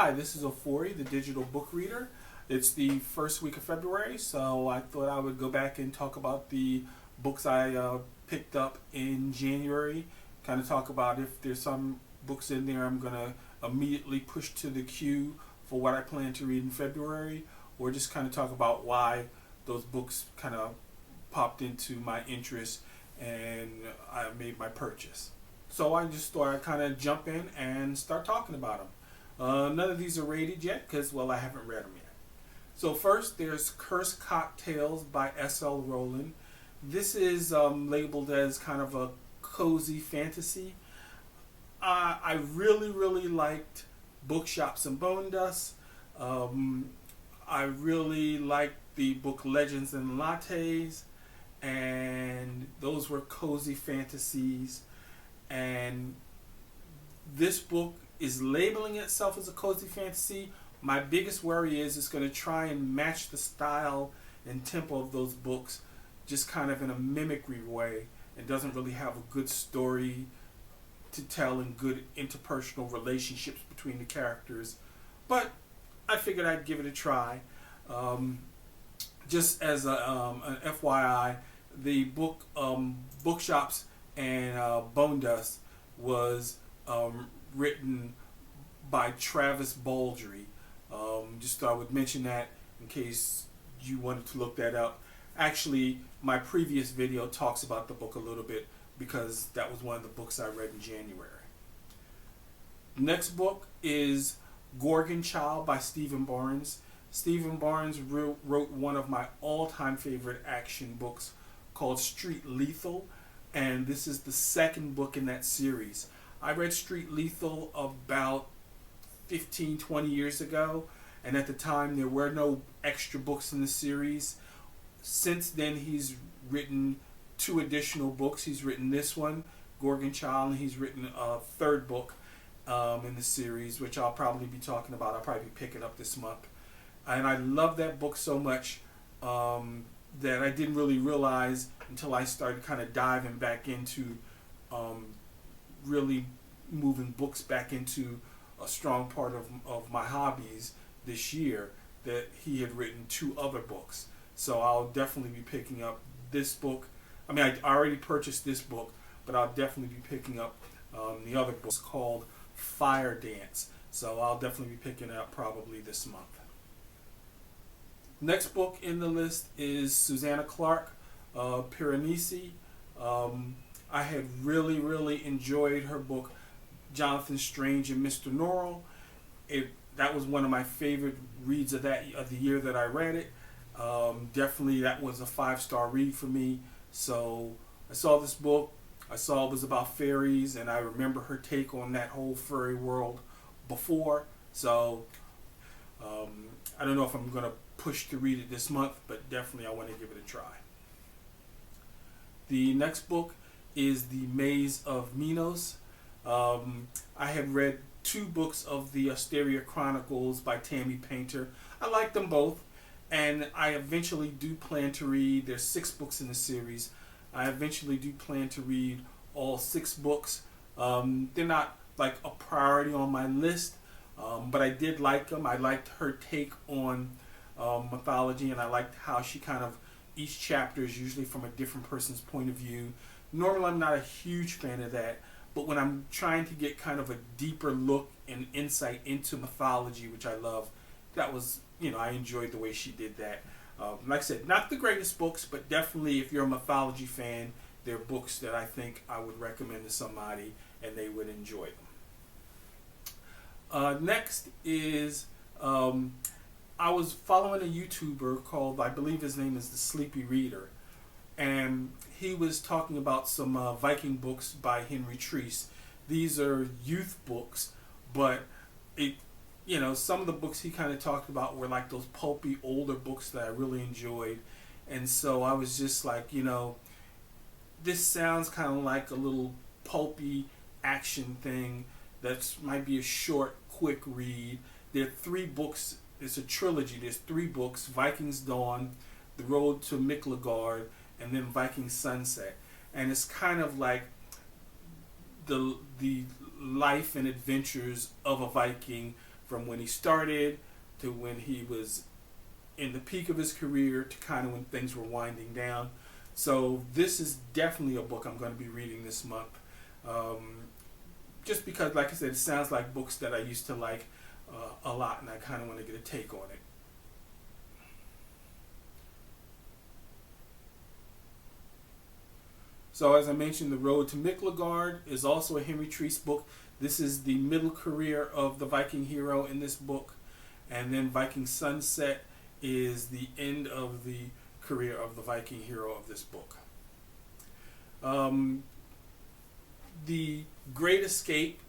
Hi, this is Ofori, the digital book reader. It's the first week of February, so I thought I would go back and talk about the books I picked up in January. Kind of talk about if there's some books in there I'm going to immediately push to the queue for what I plan to read in February, or just kind of talk about why those books kind of popped into my interest and I made my purchase. So I just thought I'd kind of jump in and start talking about them. None of these are rated yet because, well, I haven't read them yet. So first, there's Cursed Cocktails by S.L. Rowland. This is labeled as kind of a cozy fantasy. I really liked Bookshops and Bone Dust. I really liked the book Legends and Lattes, and those were cozy fantasies. And this book is labeling itself as a cozy fantasy. My biggest worry is it's going to try and match the style and tempo of those books, just kind of in a mimicry way, and doesn't really have a good story to tell and good interpersonal relationships between the characters. But I figured I'd give it a try. Just as an FYI, the book Bookshops and Bone Dust was written by Travis Baldry. Just thought I would mention that in case you wanted to look that up. Actually, my previous video talks about the book a little bit because that was one of the books I read in January. Next book is Gorgon Child by Stephen Barnes. Stephen Barnes wrote one of my all-time favorite action books called Street Lethal, and this is the second book in that series. I read Street Lethal about 15-20 years ago, and at the time there were no extra books in the series. Since then he's written 2 additional books. He's written this one, Gorgon Child, and he's written a 3rd book in the series, which I'll probably be talking about. I'll probably be picking up this month. And I love that book so much that I didn't really realize until I started kind of diving back into really moving books back into a strong part of my hobbies this year, that he had written 2 other books. So I'll definitely be picking up this book. I mean, I already purchased this book, but I'll definitely be picking up the other book called Fire Dance. So I'll definitely be picking it up probably this month. Next book in the list is Susanna Clarke, Piranesi. I had really enjoyed her book Jonathan Strange and Mr. Norrell. That was one of my favorite reads of the year that I read it. Definitely that was a 5-star read for me. So I saw this book. I saw it was about fairies, and I remember her take on that whole fairy world before. So I don't know if I'm going to push to read it this month, but definitely I want to give it a try. The next book is The Maze of Minos. I had read 2 books of the Asteria Chronicles by Tammie Painter. I like them both, and I eventually do plan to read, there's 6 books in the series, I eventually do plan to read all 6 books. They're not like a priority on my list, but I did like them. I liked her take on mythology, and I liked how she kind of, each chapter is usually from a different person's point of view. Normally I'm not a huge fan of that, but when I'm trying to get kind of a deeper look and insight into mythology, which I love, that was, I enjoyed the way she did that. Like I said, not the greatest books, but definitely if you're a mythology fan, they're books that I think I would recommend to somebody and they would enjoy them. Next is, I was following a YouTuber called, I believe his name is The Sleepy Reader, and he was talking about some Viking books by Henry Treece. These are youth books, but some of the books he kind of talked about were like those pulpy older books that I really enjoyed. And so I was just like, this sounds kind of like a little pulpy action thing that might be a short, quick read. There are 3 books. It's a trilogy. There's 3 books: Viking Dawn, The Road to Miklagard, and then Viking Sunset. And it's kind of like the life and adventures of a Viking from when he started to when he was in the peak of his career to kind of when things were winding down. So this is definitely a book I'm going to be reading this month. Just because, like I said, it sounds like books that I used to like a lot, and I kind of want to get a take on it. So as I mentioned, The Road to Miklagard is also a Henry Treece book. This is the middle career of the Viking hero in this book. And then Viking Sunset is the end of the career of the Viking hero of this book. The Great Escape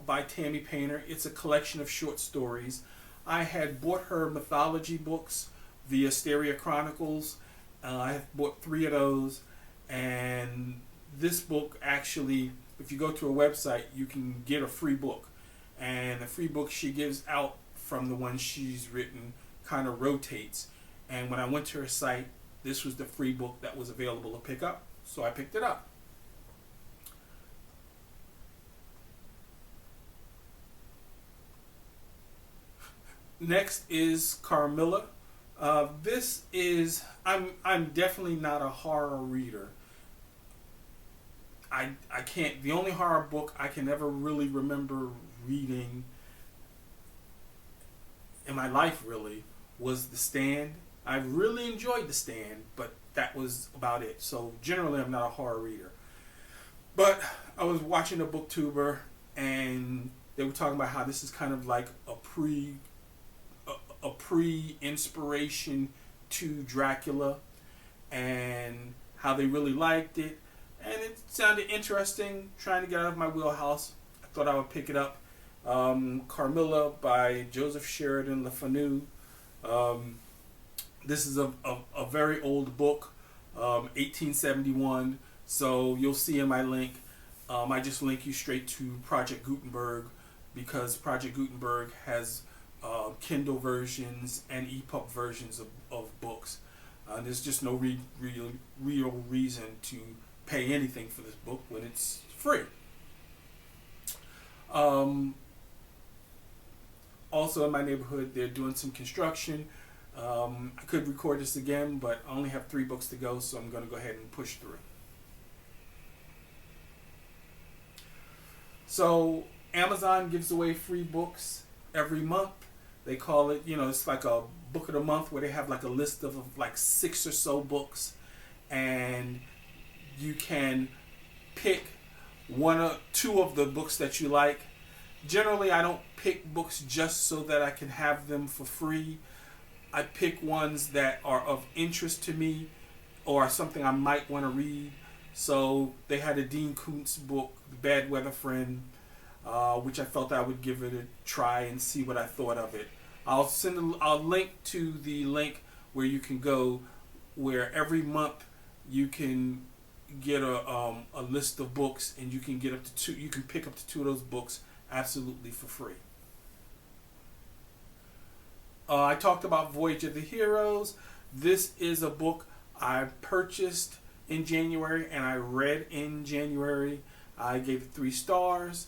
by Tammie Painter. It's a collection of short stories. I had bought her mythology books, the Asteria Chronicles. I have bought 3 of those. And this book actually, if you go to her website, you can get a free book. And the free book she gives out from the one she's written kind of rotates. And when I went to her site, this was the free book that was available to pick up. So I picked it up. Next is Carmilla. This is, I'm definitely not a horror reader. I can't, the only horror book I can ever really remember reading in my life really was The Stand. I really enjoyed The Stand, but that was about it. So generally I'm not a horror reader. But I was watching a booktuber and they were talking about how this is kind of like a pre-inspiration to Dracula and how they really liked it. And it sounded interesting, trying to get out of my wheelhouse. I thought I would pick it up. Carmilla by Joseph Sheridan, the Fanu. This is a very old book, 1871. So you'll see in my link, I just link you straight to Project Gutenberg because Project Gutenberg has Kindle versions and EPUB versions of books. There's just no real reason to pay anything for this book when it's free. Also in my neighborhood, they're doing some construction. I could record this again, but I only have 3 books to go, so I'm going to go ahead and push through. So Amazon gives away free books every month. They call it, it's like a book of the month where they have like a list of like 6 or so books, and you can pick 1 or 2 of the books that you like. Generally, I don't pick books just so that I can have them for free. I pick ones that are of interest to me or something I might want to read. So they had a Dean Koontz book, The Bad Weather Friend, which I felt I would give it a try and see what I thought of it. I'll link to the link where you can go, where every month you can get a list of books, and you can get up to 2. You can pick up to 2 of those books absolutely for free. I talked about Voyage of the Heroes. This is a book I purchased in January and I read in January. I gave it 3 stars.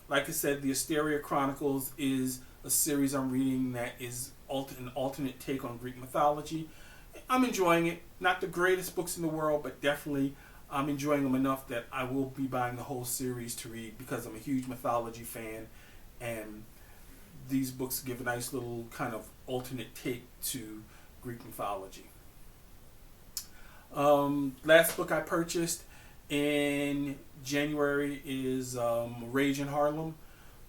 Like I said, the Asteria Chronicles is a series I'm reading that is an alternate take on Greek mythology. I'm enjoying it. Not the greatest books in the world, but definitely I'm enjoying them enough that I will be buying the whole series to read because I'm a huge mythology fan, and these books give a nice little kind of alternate take to Greek mythology. Last book I purchased in January is Rage in Harlem.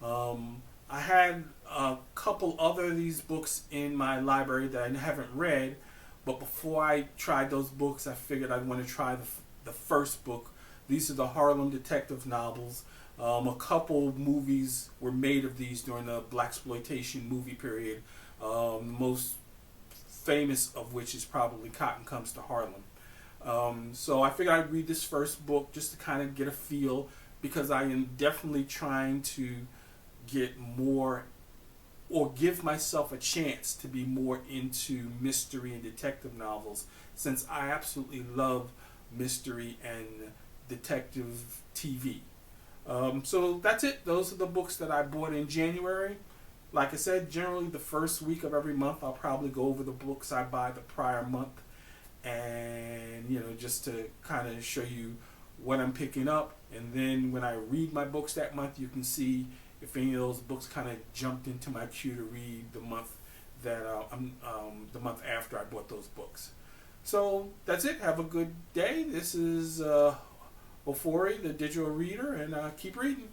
I had a couple other of these books in my library that I haven't read, but before I tried those books, I figured I'd want to try the first book. These are the Harlem detective novels. A couple movies were made of these during the blaxploitation movie period. The most famous of which is probably Cotton Comes to Harlem. So I figured I'd read this first book just to kind of get a feel, because I am definitely trying to get more, or give myself a chance to be more into mystery and detective novels, since I absolutely love mystery and detective TV. So that's it. Those are the books that I bought in January. Like I said, generally the first week of every month, I'll probably go over the books I buy the prior month, and just to kind of show you what I'm picking up. And then when I read my books that month, you can see if any of those books kind of jumped into my queue to read the month that the month after I bought those books. So that's it. Have a good day. This is Ofori, the digital reader, and keep reading.